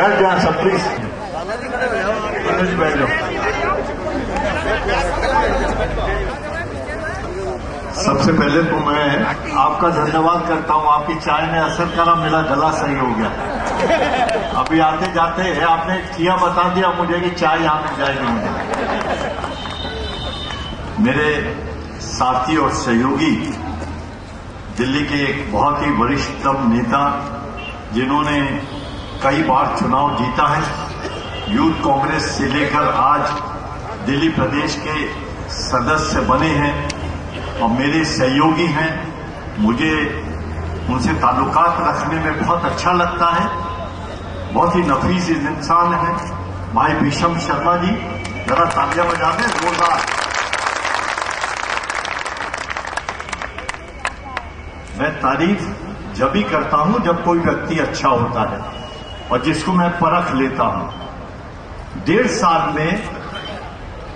बैठ जाए सब प्लीज, बैठ जाओ। सबसे पहले तो मैं आपका धन्यवाद करता हूं, आपकी चाय ने असर करा, मेरा गला सही हो गया। अभी आते जाते आपने किया बता दिया मुझे कि चाय यहां मिल जाएगी मुझे। मेरे साथी और सहयोगी दिल्ली के एक बहुत ही वरिष्ठतम नेता जिन्होंने कई बार चुनाव जीता है, यूथ कांग्रेस से लेकर आज दिल्ली प्रदेश के सदस्य बने हैं और मेरे सहयोगी हैं। मुझे उनसे ताल्लुकात रखने में बहुत अच्छा लगता है। बहुत ही नफीस इंसान है भाई भीषम शर्मा जी, जरा तालियां बजा दें जोरदार। मैं तारीफ जब भी करता हूं जब कोई व्यक्ति अच्छा होता है और जिसको मैं परख लेता हूं। 1.5 साल में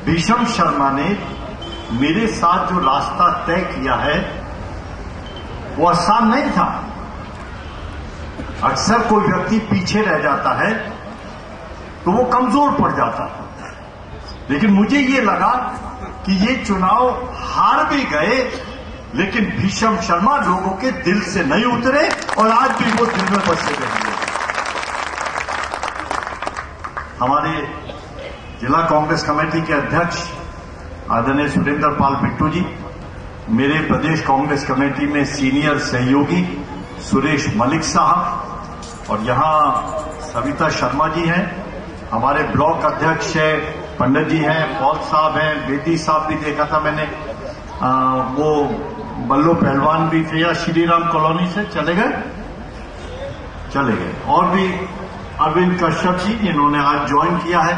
भीषम शर्मा ने मेरे साथ जो रास्ता तय किया है वो आसान नहीं था। अक्सर कोई व्यक्ति पीछे रह जाता है तो वो कमजोर पड़ जाता है, लेकिन मुझे ये लगा कि ये चुनाव हार भी गए लेकिन भीषम शर्मा लोगों के दिल से नहीं उतरे और आज भी वो दिल में बसे रहेंगे। हमारे जिला कांग्रेस कमेटी के अध्यक्ष आदरणीय सुरेंद्र पाल बिट्टू जी, मेरे प्रदेश कांग्रेस कमेटी में सीनियर सहयोगी सुरेश मलिक साहब और यहां सविता शर्मा जी हैं, हमारे ब्लॉक अध्यक्ष पंडित जी हैं, पॉल साहब हैं, बेदी साहब भी देखा था मैंने, वो बल्लो पहलवान भी थे या श्रीराम कॉलोनी से चले गए, और भी अरविंद कश्यप जी जिन्होंने आज ज्वाइन किया है।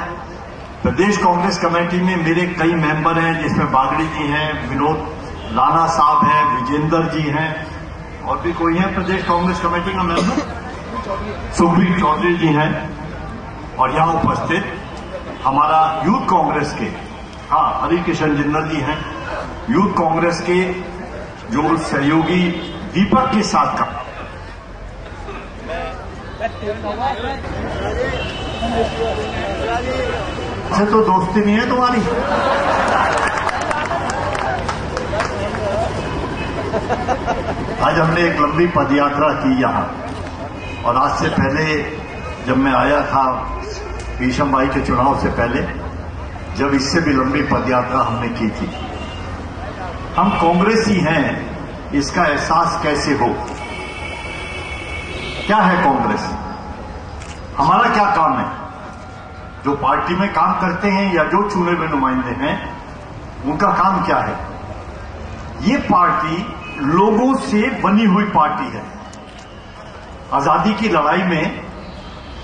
प्रदेश कांग्रेस कमेटी में मेरे कई मेंबर हैं जिसमें बागड़ी जी हैं, विनोद राणा साहब हैं, विजेंद्र जी हैं, और भी कोई हैं प्रदेश कांग्रेस कमेटी का मेंबर, सुखबीर चौधरी जी हैं, और यहां उपस्थित हमारा यूथ कांग्रेस के हरिकिशन जिंदल जी हैं, यूथ कांग्रेस के जो सहयोगी दीपक के साथ का से तो दोस्ती नहीं है तुम्हारी। आज हमने एक लंबी पदयात्रा की यहां, और आज से पहले जब मैं आया था भीषम भाई के चुनाव से पहले, जब इससे भी लंबी पदयात्रा हमने की थी। हम कांग्रेसी हैं इसका एहसास कैसे हो? क्या है कांग्रेस? हमारा क्या काम है? जो पार्टी में काम करते हैं या जो चुने हुए नुमाइंदे हैं उनका काम क्या है? ये पार्टी लोगों से बनी हुई पार्टी है। आजादी की लड़ाई में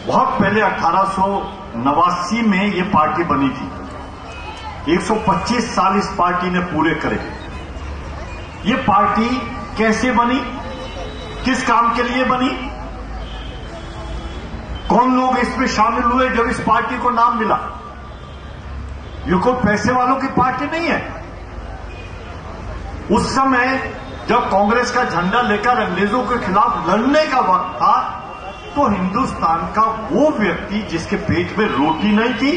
बहुत पहले 1889 में ये पार्टी बनी थी। 125 साल इस पार्टी ने पूरे करे। ये पार्टी कैसे बनी, किस काम के लिए बनी, कौन लोग इसमें शामिल हुए जब इस पार्टी को नाम मिला? ये कोई पैसे वालों की पार्टी नहीं है। उस समय जब कांग्रेस का झंडा लेकर अंग्रेजों के खिलाफ लड़ने का वक्त था तो हिंदुस्तान का वो व्यक्ति जिसके पेट में रोटी नहीं थी,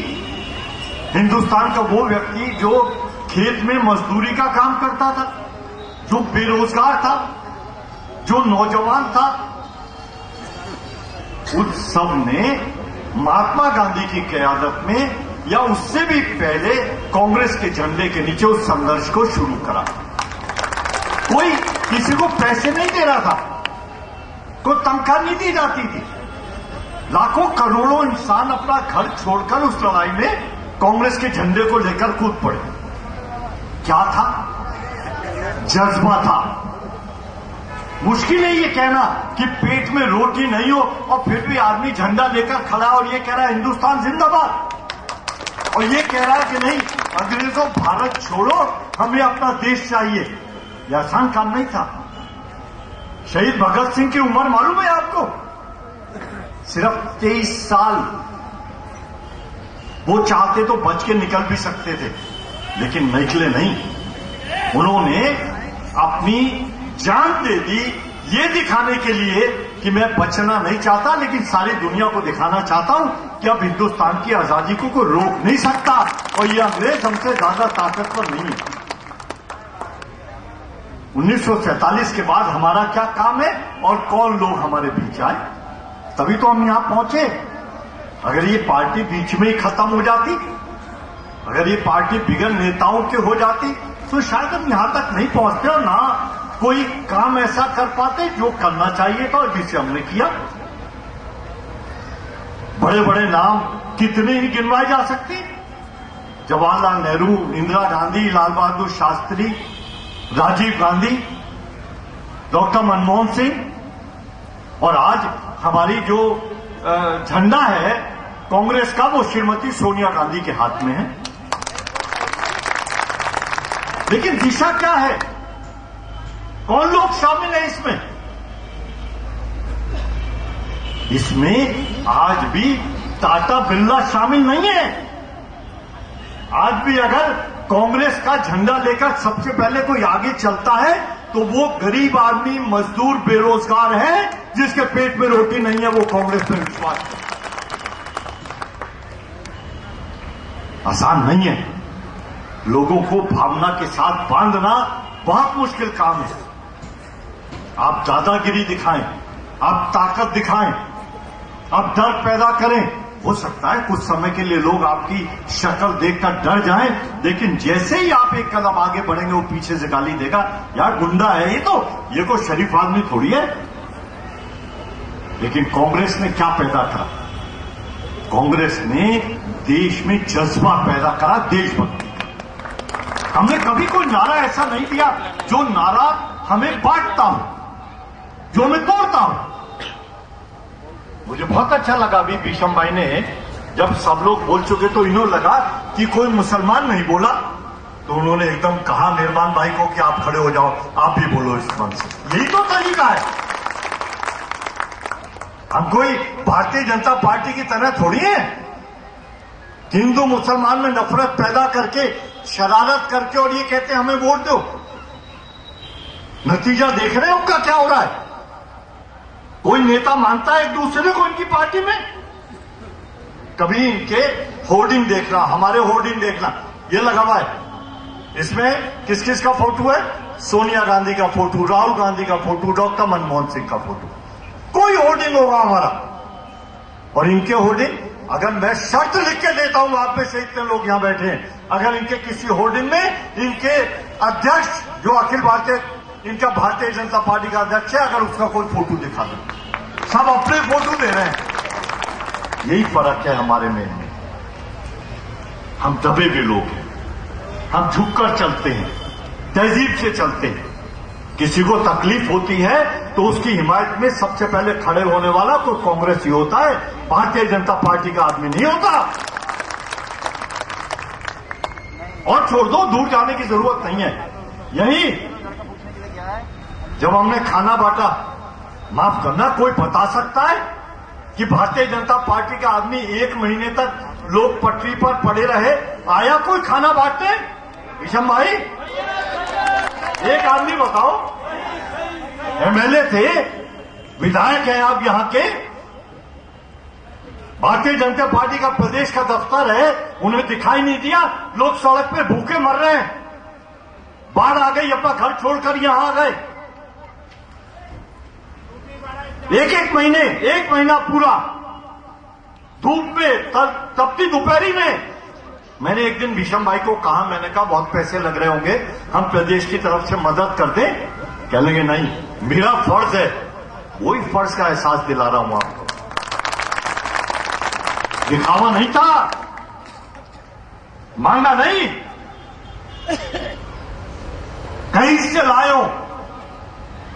हिंदुस्तान का वो व्यक्ति जो खेत में मजदूरी का काम करता था, जो बेरोजगार था, जो नौजवान था, उस सब ने महात्मा गांधी की क़यादत में या उससे भी पहले कांग्रेस के झंडे के नीचे उस संघर्ष को शुरू करा। कोई किसी को पैसे नहीं दे रहा था, कोई तनख्वाह नहीं दी जाती थी। लाखों करोड़ों इंसान अपना घर छोड़कर उस लड़ाई में कांग्रेस के झंडे को लेकर कूद पड़े। क्या था? जज्बा था। मुश्किल है ये कहना कि पेट में रोटी नहीं हो और फिर भी आदमी झंडा लेकर खड़ा और ये कह रहा है हिंदुस्तान जिंदाबाद, और ये कह रहा है कि नहीं अंग्रेजों भारत छोड़ो, हमें अपना देश चाहिए। यह आसान काम नहीं था। शहीद भगत सिंह की उम्र मालूम है आपको? सिर्फ 23 साल। वो चाहते तो बच के निकल भी सकते थे, लेकिन निकले नहीं। उन्होंने अपनी जान दे दी ये दिखाने के लिए कि मैं बचना नहीं चाहता, लेकिन सारी दुनिया को दिखाना चाहता हूं कि अब हिंदुस्तान की आजादी को कोई रोक नहीं सकता और ये अंग्रेज हमसे ज्यादा ताकतवर नहीं है। 1947 के बाद हमारा क्या काम है और कौन लोग हमारे बीच आए, तभी तो हम यहां पहुंचे। अगर ये पार्टी बीच में ही खत्म हो जाती, अगर ये पार्टी बिगड़ नेताओं के हो जाती, तो शायद हम यहां तक नहीं पहुंचते और ना कोई काम ऐसा कर पाते जो करना चाहिए था और जिसे हमने किया। बड़े बड़े नाम कितने ही गिनवाए जा सकते, जवाहरलाल नेहरू, इंदिरा गांधी, लाल बहादुर शास्त्री, राजीव गांधी, डॉक्टर मनमोहन सिंह, और आज हमारी जो झंडा है कांग्रेस का, वो श्रीमती सोनिया गांधी के हाथ में है। लेकिन दिशा क्या है, कौन लोग शामिल है इसमें? इसमें आज भी टाटा बिरला शामिल नहीं है। आज भी अगर कांग्रेस का झंडा लेकर सबसे पहले कोई आगे चलता है तो वो गरीब आदमी, मजदूर, बेरोजगार है, जिसके पेट में रोटी नहीं है, वो कांग्रेस में विश्वास करता है। आसान नहीं है, लोगों को भावना के साथ बांधना बहुत मुश्किल काम है। आप दादागिरी दिखाएं, आप ताकत दिखाएं, आप डर पैदा करें, हो सकता है कुछ समय के लिए लोग आपकी शक्ल देखकर डर जाएं, लेकिन जैसे ही आप एक कदम आगे बढ़ेंगे वो पीछे से गाली देगा, यार गुंडा है ये कोई शरीफ आदमी थोड़ी है। लेकिन कांग्रेस ने क्या पैदा करा? कांग्रेस ने देश में जज्बा पैदा करा, देशभक्ति। हमने कभी कोई नारा ऐसा नहीं दिया जो नारा हमें बांटता हो, जो हमें तोड़ता हो। मुझे बहुत अच्छा लगा अभी भीषम भाई ने जब सब लोग बोल चुके तो इन्हों लगा कि कोई मुसलमान नहीं बोला, तो उन्होंने एकदम कहा मेहरबान भाई को कि आप खड़े हो जाओ, आप भी बोलो इस मंच से। यही तो तरीका है। हम कोई भारतीय जनता पार्टी की तरह थोड़ी है, हिंदू मुसलमान में नफरत पैदा करके, शरारत करके और ये कहते हैं हमें वोट दो। नतीजा देख रहे हैं उनका क्या हो रहा है। कोई नेता मानता है एक दूसरे को इनकी पार्टी में? कभी इनके होर्डिंग देखना, हमारे होर्डिंग देखना, ये लगा हुआ है। इसमें किस किस का फोटो है? सोनिया गांधी का फोटो, राहुल गांधी का फोटो, डॉक्टर मनमोहन सिंह का फोटो। कोई होर्डिंग होगा हमारा, और इनके होर्डिंग, अगर मैं शर्त लिख के देता हूं, आप में से इतने लोग यहां बैठे हैं, अगर इनके किसी होर्डिंग में इनके अध्यक्ष जो अखिल भारतीय, इनका भारतीय जनता पार्टी का अध्यक्ष है, अगर उसका कोई फोटो दिखा दो, सब अपने फोटो दे रहे हैं। यही फर्क है हमारे में। हम दबे हुए लोग हैं, हम झुककर चलते हैं, तहजीब से चलते हैं। किसी को तकलीफ होती है तो उसकी हिमायत में सबसे पहले खड़े होने वाला तो कांग्रेस ही होता है, भारतीय जनता पार्टी का आदमी नहीं होता। और छोड़ दो, दूर जाने की जरूरत नहीं है। यही जब हमने खाना बांटा, माफ करना, कोई बता सकता है कि भारतीय जनता पार्टी का आदमी 1 महीने तक लोग पटरी पर पड़े रहे, आया कोई खाना बांटने? भीषम भाई, एक आदमी बताओ। एमएलए थे, विधायक हैं आप यहां के, भारतीय जनता पार्टी का प्रदेश का दफ्तर है, उन्हें दिखाई नहीं दिया? लोग सड़क पे भूखे मर रहे हैं, बाढ़ आ गई, अपना घर छोड़कर यहां आ गए। एक महीने, 1 महीना पूरा धूप में, तपती दोपहरी में। मैंने एक दिन भीषम भाई को कहा, मैंने कहा बहुत पैसे लग रहे होंगे, हम प्रदेश की तरफ से मदद कर दें? कह लेंगे नहीं, मेरा फर्ज है। वही फर्ज का एहसास दिला रहा हूं आपको, दिखावा नहीं था, मांगा नहीं, कहीं से लाए हो,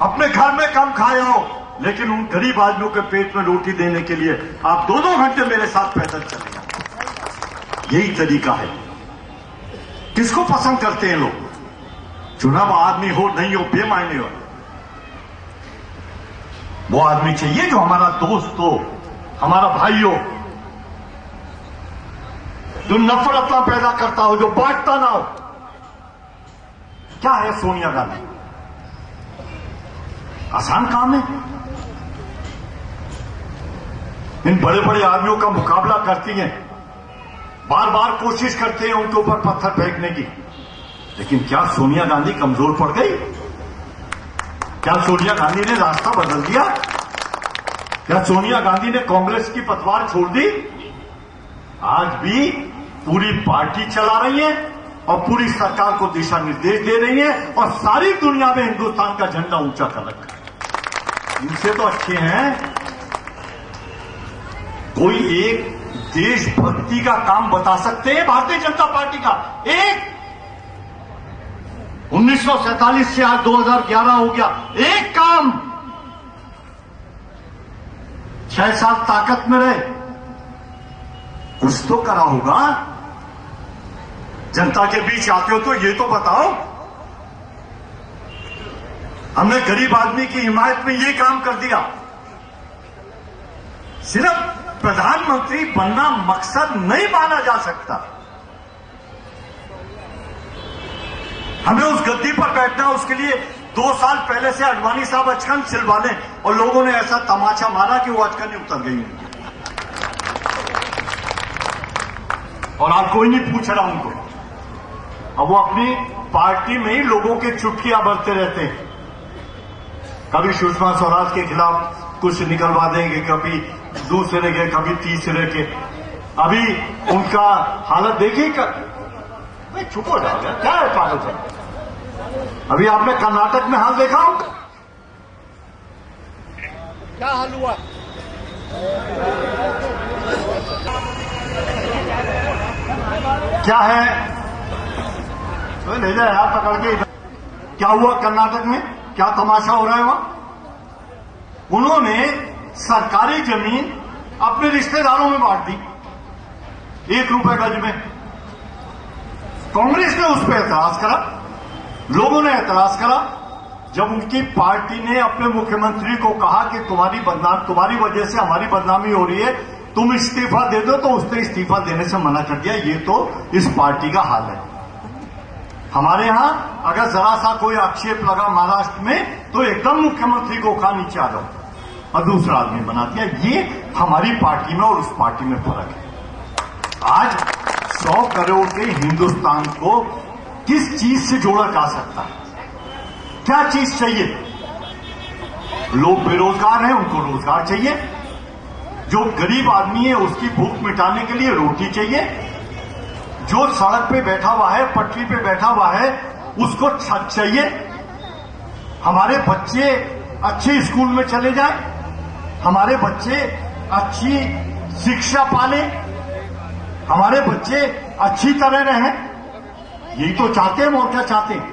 अपने घर में कम खाए हो, लेकिन उन गरीब आदमियों के पेट में रोटी देने के लिए आप 2-2 घंटे मेरे साथ पैदल चले जाए। यही तरीका है। किसको पसंद करते हैं लोग? चुनाव आदमी हो नहीं हो, बेमायने हो, वो आदमी चाहिए जो हमारा दोस्त हो, हमारा भाई हो, जो नफरत ना पैदा करता हो, जो बांटता ना हो। क्या है सोनिया गांधी? आसान काम है। इन बड़े बड़े आदमियों का मुकाबला करती हैं, बार बार कोशिश करते हैं उनके ऊपर पत्थर फेंकने की। लेकिन क्या सोनिया गांधी कमजोर पड़ गई? क्या सोनिया गांधी ने रास्ता बदल दिया? क्या सोनिया गांधी ने कांग्रेस की पतवार छोड़ दी? आज भी पूरी पार्टी चला रही है और पूरी सरकार को दिशा निर्देश दे रही है और सारी दुनिया में हिंदुस्तान का झंडा ऊंचा कर रखा है। इनसे तो अच्छे हैं। कोई एक देशभक्ति का काम बता सकते हैं भारतीय जनता पार्टी का? एक 1947 से आज 2011 हो गया, एक काम 6 साल ताकत में रहे, कुछ तो करा होगा। जनता के बीच आते हो तो ये तो बताओ, हमने गरीब आदमी की हिमायत में ये काम कर दिया। सिर्फ प्रधानमंत्री बनना मकसद नहीं माना जा सकता। हमें उस गद्दी पर बैठना, उसके लिए 2 साल पहले से अडवाणी साहब अचकन सिलवा लें और लोगों ने ऐसा तमाचा मारा कि वो अचकन ही उतर गई उनकी। और आज कोई नहीं पूछ रहा उनको। अब वो अपनी पार्टी में ही लोगों के चुटकियां बरते रहते हैं। कभी सुषमा स्वराज के खिलाफ कुछ निकलवा देंगे, कभी दूसरे के, कभी तीसरे के। अभी उनका हालत देखिए, चुप हो जाओ, क्या है पागल से। अभी आपने कर्नाटक में हाल देखा हो? क्या हाल हुआ? क्या है? तो ले जाए यार पकड़ के। क्या हुआ कर्नाटक में? क्या तमाशा हो रहा है वहां? उन्होंने सरकारी जमीन अपने रिश्तेदारों में बांट दी 1 रुपए गज में। कांग्रेस ने उस पर एतराज करा, लोगों ने एतराज करा। जब उनकी पार्टी ने अपने मुख्यमंत्री को कहा कि तुम्हारी वजह से हमारी बदनामी हो रही है, तुम इस्तीफा दे दो, तो उसने इस्तीफा देने से मना कर दिया। ये तो इस पार्टी का हाल है। हमारे यहां अगर जरा सा कोई आक्षेप लगा महाराष्ट्र में तो एकदम मुख्यमंत्री को कहा नीचे आ जाओ और दूसरा आदमी बना दिया। ये हमारी पार्टी में और उस पार्टी में फर्क है। आज 100 करोड़ के हिंदुस्तान को किस चीज से जोड़ा जा सकता है? क्या चीज चाहिए? लोग बेरोजगार हैं, उनको रोजगार चाहिए। जो गरीब आदमी है उसकी भूख मिटाने के लिए रोटी चाहिए। जो सड़क पे बैठा हुआ है, पटरी पे बैठा हुआ है, उसको छत चाहिए। हमारे बच्चे अच्छे स्कूल में चले जाएं, हमारे बच्चे अच्छी शिक्षा पाले, हमारे बच्चे अच्छी तरह रहें। यही तो चाहते हैं, और क्या चाहते हैं?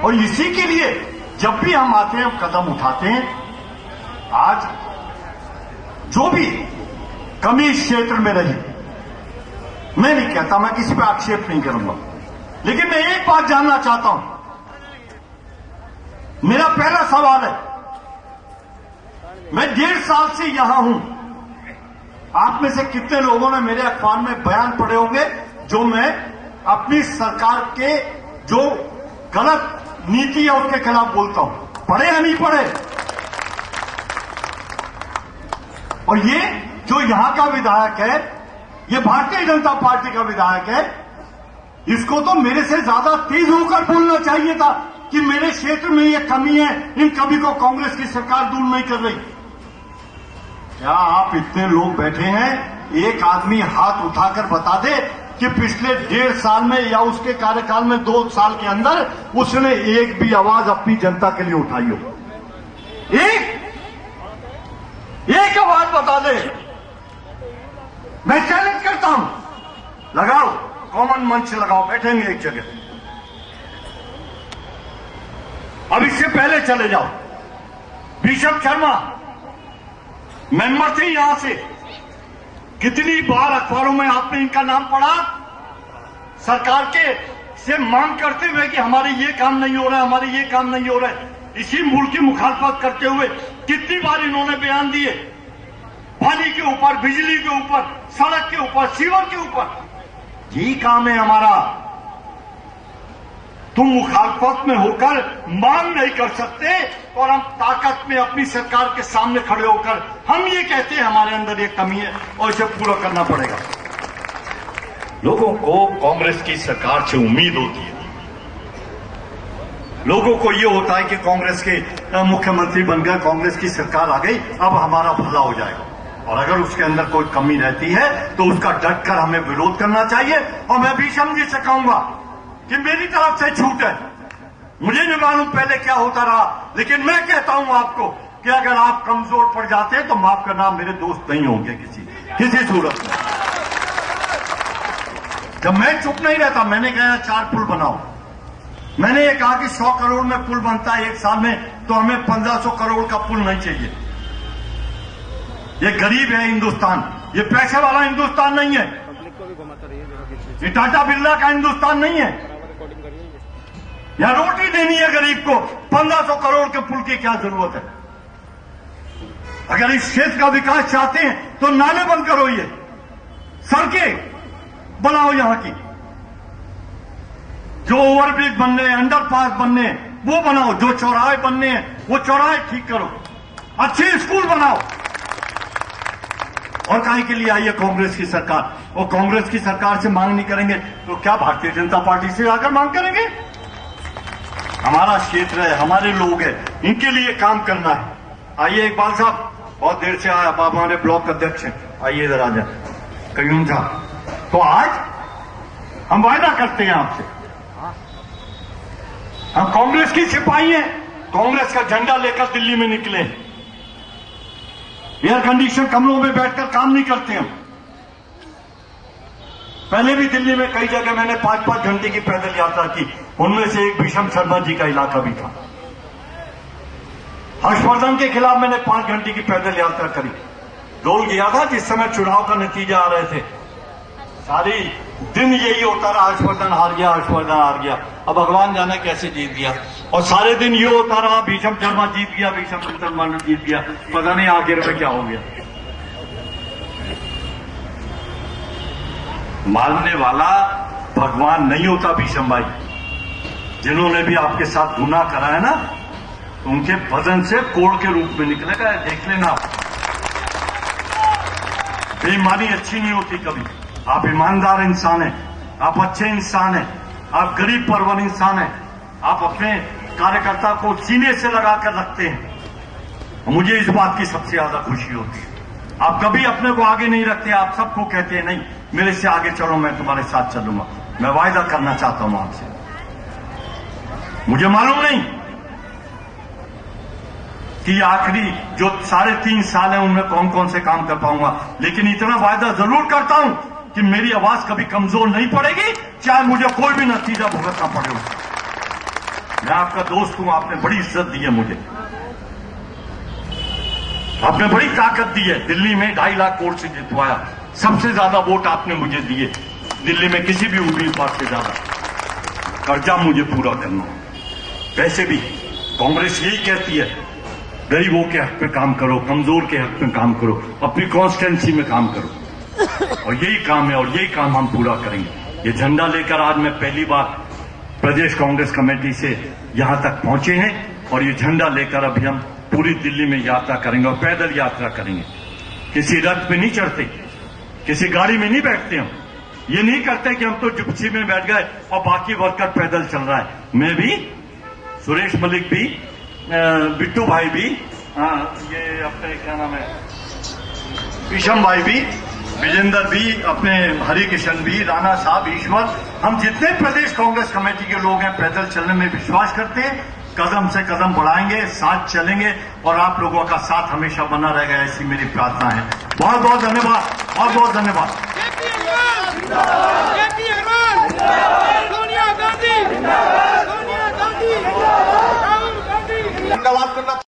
और इसी के लिए जब भी हम आते हैं, हम कदम उठाते हैं। आज जो भी कमी इस क्षेत्र में रही, मैं नहीं कहता, मैं किसी पे आक्षेप नहीं करूंगा, लेकिन मैं एक बात जानना चाहता हूं। मेरा पहला सवाल है, मैं 1.5 साल से यहां हूं। आप में से कितने लोगों ने मेरे अखबार में बयान पढ़े होंगे जो मैं अपनी सरकार के जो गलत नीति है उसके खिलाफ बोलता हूं? पढ़े या नहीं पढ़े? और ये जो यहां का विधायक है, ये भारतीय जनता पार्टी का विधायक है, इसको तो मेरे से ज्यादा तेज होकर बोलना चाहिए था कि मेरे क्षेत्र में ये कमी है, इन कमी को कांग्रेस की सरकार दूर नहीं कर रही। क्या आप इतने लोग बैठे हैं, एक आदमी हाथ उठाकर बता दे कि पिछले 1.5 साल में या उसके कार्यकाल में 2 साल के अंदर उसने एक भी आवाज अपनी जनता के लिए उठाई हो? एक आवाज बता दे। मैं चैलेंज करता हूं, लगाओ, कॉमन मंच लगाओ, बैठेंगे एक जगह। अब इससे पहले चले जाओ, बिशप शर्मा मेंबर थे यहां से, कितनी बार अखबारों में आपने इनका नाम पढ़ा, सरकार के से मांग करते हुए कि हमारे ये काम नहीं हो रहा है, हमारे ये काम नहीं हो रहा है। इसी मूल की मुखालफत करते हुए कितनी बार इन्होंने बयान दिए, पानी के ऊपर, बिजली के ऊपर, सड़क के ऊपर, सीवर के ऊपर। यही काम है हमारा। तुम मुखालफत में होकर मांग नहीं कर सकते और हम ताकत में अपनी सरकार के सामने खड़े होकर हम ये कहते हैं हमारे अंदर ये कमी है और इसे पूरा करना पड़ेगा। लोगों को कांग्रेस की सरकार से उम्मीद होती है, लोगों को ये होता है कि कांग्रेस के मुख्यमंत्री बन गए, कांग्रेस की सरकार आ गई, अब हमारा भला हो जाएगा। और अगर उसके अंदर कोई कमी रहती है तो उसका डटकर हमें विरोध करना चाहिए। और मैं भीषम जी से कहूंगा कि मेरी तरफ से छूट है, मुझे नहीं मालूम पहले क्या होता रहा, लेकिन मैं कहता हूं आपको कि अगर आप कमजोर पड़ जाते हैं तो माफ करना, मेरे दोस्त नहीं होंगे किसी सूरत में। जब मैं चुप नहीं रहता, मैंने कहा 4 पुल बनाओ, मैंने ये कहा कि 100 करोड़ में पुल बनता है 1 साल में, तो हमें 1500 करोड़ का पुल नहीं चाहिए। ये गरीब है हिंदुस्तान, ये पैसे वाला हिंदुस्तान नहीं है, ये टाटा बिरला का हिंदुस्तान नहीं है। या रोटी देनी है गरीब को, 1500 करोड़ के पुल की क्या जरूरत है? अगर इस क्षेत्र का विकास चाहते हैं तो नाले बंद करो, ये सड़कें बनाओ, यहां की जो ओवरब्रिज बनने, अंडरपास बनने वो बनाओ, जो चौराहे बनने हैं वो चौराहे ठीक करो, अच्छे स्कूल बनाओ। और काहे के लिए आई है कांग्रेस की सरकार? और कांग्रेस की सरकार से मांग नहीं करेंगे तो क्या भारतीय जनता पार्टी से आकर मांग करेंगे? हमारा क्षेत्र है, हमारे लोग हैं, इनके लिए काम करना है। आइए इकबाल साहब, बहुत देर से आया, आप हमारे ब्लॉक अध्यक्ष हैं, आइए इधर आ जाए। कयूम साहब, तो आज हम वायदा करते हैं आपसे, हम कांग्रेस की सिपाही हैं, कांग्रेस का झंडा लेकर दिल्ली में निकले। एयर कंडीशन कमरों में बैठकर काम नहीं करते हम। पहले भी दिल्ली में कई जगह मैंने 5-5 घंटे की पैदल यात्रा की, उनमें से एक भीषम शर्मा जी का इलाका भी था। हर्षवर्धन के खिलाफ मैंने 5 घंटे की पैदल यात्रा करी, डोल गया था जिस समय चुनाव का नतीजा आ रहे थे। सारी दिन यही होता रहा, हर्षवर्धन हार गया, हर्षवर्धन हार गया, अब भगवान जाने कैसे जीत गया। और सारे दिन ये होता रहा, भीषम शर्मा जीत गया, भीषम शर्मा जीत गया, पता नहीं आखिर में क्या हो गया। मारने वाला भगवान नहीं होता भीषम भाई। जिन्होंने भी आपके साथ गुनाह करा है ना, उनके बदन से कोड़ के रूप में निकलेगा, देख लेना। बेईमानी अच्छी नहीं होती कभी। आप ईमानदार इंसान हैं, आप अच्छे इंसान हैं, आप गरीब परवर इंसान हैं, आप अपने कार्यकर्ता को सीने से लगाकर रखते हैं। मुझे इस बात की सबसे ज्यादा खुशी होती है। आप कभी अपने को आगे नहीं रखते, आप सबको कहते हैं नहीं मेरे से आगे चलो, मैं तुम्हारे साथ चलूंगा। मैं वायदा करना चाहता हूं आपसे, मुझे मालूम नहीं कि आखिरी जो 3.5 साल है उनमें कौन कौन से काम कर पाऊंगा, लेकिन इतना वायदा जरूर करता हूं कि मेरी आवाज कभी कमजोर नहीं पड़ेगी, चाहे मुझे कोई भी नतीजा भुगतना पड़े। मैं आपका दोस्त हूं, आपने बड़ी इज्जत दी है मुझे, आपने बड़ी ताकत दी है। दिल्ली में 2.5 लाख वोट से जितवाया, सबसे ज्यादा वोट आपने मुझे दिए दिल्ली में, किसी भी उम्मीदवार से ज्यादा। कर्जा मुझे पूरा करना। वैसे भी कांग्रेस यही कहती है, गरीबों के हक पे काम करो, कमजोर के हक पे काम करो, अपनी कॉन्स्टिट्यूंसी में काम करो, और यही काम है और यही काम हम पूरा करेंगे। ये झंडा लेकर आज मैं पहली बार प्रदेश कांग्रेस कमेटी से यहां तक पहुंचे हैं, और ये झंडा लेकर अभी हम पूरी दिल्ली में यात्रा करेंगे और पैदल यात्रा करेंगे। किसी रथ पे नहीं चढ़ते, किसी गाड़ी में नहीं बैठते हम, ये नहीं करते कि हम तो जिप्सी में बैठ गए और बाकी वर्कर पैदल चल रहा है। मैं भी, सुरेश मलिक भी, बिट्टू भाई भी, ये अपने क्या नाम है, भीषम भाई भी, विजेंद्र भी, अपने हरिकिशन भी, राणा साहब, ईश्वर, हम जितने प्रदेश कांग्रेस कमेटी के लोग हैं पैदल चलने में विश्वास करते हैं। कदम से कदम बढ़ाएंगे, साथ चलेंगे, और आप लोगों का साथ हमेशा बना रहेगा, ऐसी मेरी प्रार्थना है। बहुत बहुत धन्यवाद, बहुत बहुत धन्यवाद।